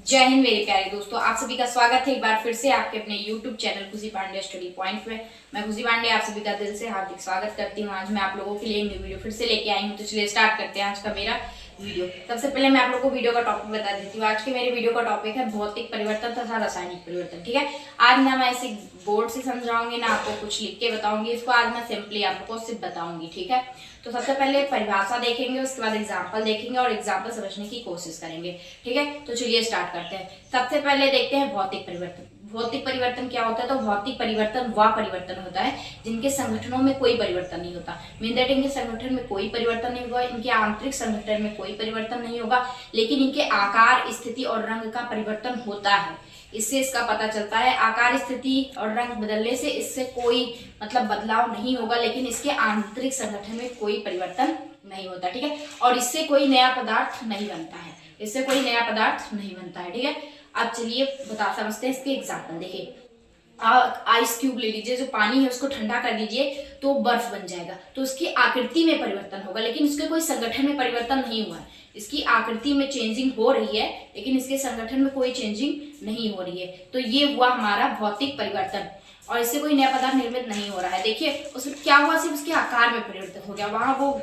जय हिंद मेरे प्यारे दोस्तों, आप सभी का स्वागत है एक बार फिर से आपके अपने YouTube चैनल खुशी पांडे स्टडी पॉइंट में। मैं खुशी पांडे आप सभी का दिल से हार्दिक स्वागत करती हूँ। आज मैं आप लोगों के लिए न्यू वीडियो फिर से लेके आई हूँ, तो चलिए स्टार्ट करते हैं आज का मेरा वीडियो। सबसे पहले मैं आप लोगों को वीडियो का टॉपिक बता देती हूँ। आज के मेरे वीडियो का टॉपिक है भौतिक परिवर्तन तथा रासायनिक परिवर्तन। ठीक है, आज ना मैं इसे बोर्ड से समझाऊंगी ना आपको कुछ लिख के बताऊंगी, इसको आज मैं सिंपली आपको सिर्फ बताऊंगी। ठीक है, तो सबसे पहले परिभाषा देखेंगे, उसके बाद एग्जाम्पल देखेंगे और एग्जाम्पल समझने की कोशिश करेंगे। ठीक है, तो चलिए स्टार्ट करते हैं। सबसे पहले देखते हैं भौतिक परिवर्तन। भौतिक परिवर्तन क्या होता है? तो भौतिक परिवर्तन वह परिवर्तन होता है जिनके संगठनों में कोई परिवर्तन नहीं होता। मीन दैट इनके संगठन में कोई परिवर्तन नहीं होगा, इनके आंतरिक संगठन में कोई परिवर्तन नहीं होगा, लेकिन इनके आकार, स्थिति और रंग का परिवर्तन होता है। इससे इसका पता चलता है आकार, स्थिति और रंग बदलने से इससे कोई बदलाव नहीं होगा, लेकिन इसके आंतरिक संगठन में कोई परिवर्तन नहीं होता। ठीक है, और इससे कोई नया पदार्थ नहीं बनता है, इससे कोई नया पदार्थ नहीं बनता है। ठीक है, अब चलिए समझते हैं इसके एग्जाम्पल। देखिए, आइस क्यूब ले लीजिए, जो पानी है उसको ठंडा कर दीजिए तो बर्फ बन जाएगा, तो उसकी आकृति में परिवर्तन होगा, लेकिन उसके कोई संगठन में परिवर्तन नहीं हुआ है। इसकी आकृति में चेंजिंग हो रही है, लेकिन इसके संगठन में कोई चेंजिंग नहीं हो रही है। तो ये हुआ हमारा भौतिक परिवर्तन, और इससे कोई नया पदार्थ निर्मित नहीं हो रहा है। देखिए उसमें क्या हुआ, सिर्फ उसके आकार में परिवर्तन हो गया। वहां वो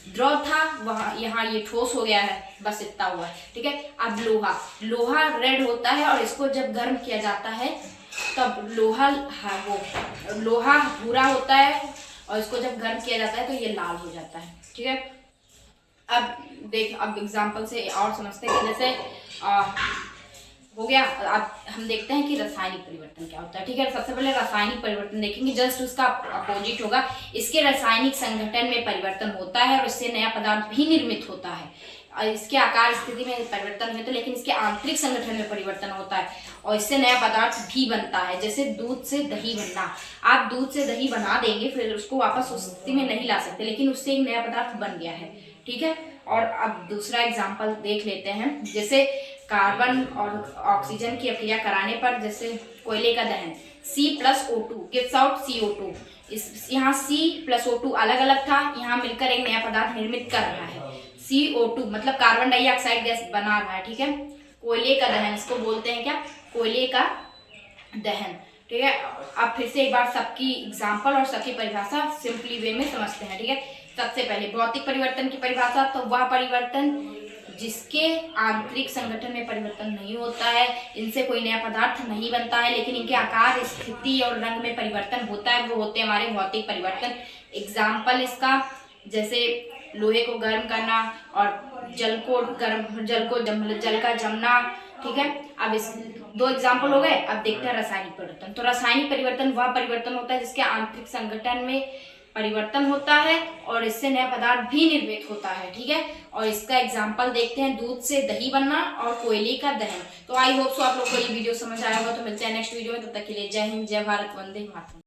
द्रव था, वहां यहाँ ये ठोस हो गया है, बस इतना हुआ है। ठीक है, अब लोहा रेड होता है और इसको जब गर्म किया जाता है तब लोहा भूरा होता है, और इसको जब गर्म किया जाता है तो ये लाल हो जाता है। ठीक है, अब एग्जाम्पल से और समझते हैं कि जैसे हो गया। अब हम देखते हैं कि रासायनिक परिवर्तन क्या होता है। ठीक है, सबसे पहले रासायनिक परिवर्तन देखेंगे, जस्ट उसका अपोजिट होगा। इसके रासायनिक संगठन में परिवर्तन होता है और इससे नया पदार्थ भी निर्मित होता है। इसके आकार, स्थिति में परिवर्तन नहीं होता, लेकिन इसके आंतरिक संगठन में परिवर्तन होता है और इससे नया पदार्थ भी बनता है। जैसे दूध से दही बनना, आप दूध से दही बना देंगे, फिर उसको वापस उस स्थिति में नहीं ला सकते, लेकिन उससे एक नया पदार्थ बन गया है। ठीक है, और अब दूसरा एग्जाम्पल देख लेते हैं। जैसे कार्बन और ऑक्सीजन की अभिक्रिया कराने पर, जैसे कोयले का दहन, C+O2 गिव्स आउट CO2। यहाँ C+O2 अलग अलग था, यहाँ मिलकर एक नया पदार्थ निर्मित कर रहा है। CO2 मतलब कार्बन डाइऑक्साइड गैस बना रहा है। ठीक है, कोयले का दहन, इसको बोलते हैं क्या? कोयले का दहन। ठीक है, अब फिर से एक बार सबकी एग्जाम्पल और सबकी परिभाषा सिंपली वे में समझते हैं। ठीक है, सबसे पहले भौतिक परिवर्तन की परिभाषा, तो वह परिवर्तन जिसके आंतरिक संगठन में परिवर्तन नहीं होता है, इनसे कोई नया पदार्थ नहीं बनता है, लेकिन इनके आकार, स्थिति और रंग में परिवर्तन होता है, वो होते हैं हमारे भौतिक परिवर्तन। एग्जाम्पल इसका, जैसे लोहे को गर्म करना और जल का जमना। ठीक है, अब इस दो एग्जाम्पल हो गए। अब देखते हैं रासायनिक परिवर्तन। तो रासायनिक परिवर्तन वह परिवर्तन होता है जिसके आंतरिक संगठन में परिवर्तन होता है और इससे नया पदार्थ भी निर्मित होता है। ठीक है, और इसका एग्जाम्पल देखते हैं, दूध से दही बनना और कोयले का दहन। तो आई होप सो आप लोग को ये वीडियो समझ आया होगा। तो मिलते हैं नेक्स्ट वीडियो में, तब तक के लिए जय हिंद, जय भारत, वंदे मातरम।